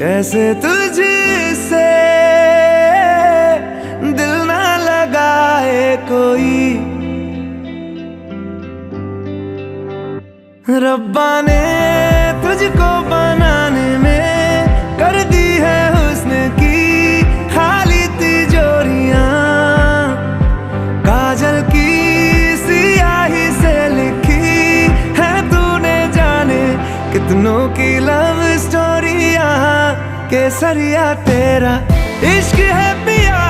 कैसे तुझसे दिल ना लगाए कोई। रब्बा ने तुझको बनाने में कर दी है हुस्न की खाली तिजोरियां। काजल की सियाही से लिखी है तूने जाने कितनों की लव स्टोरियां। केसरिया तेरा इश्क है पिया।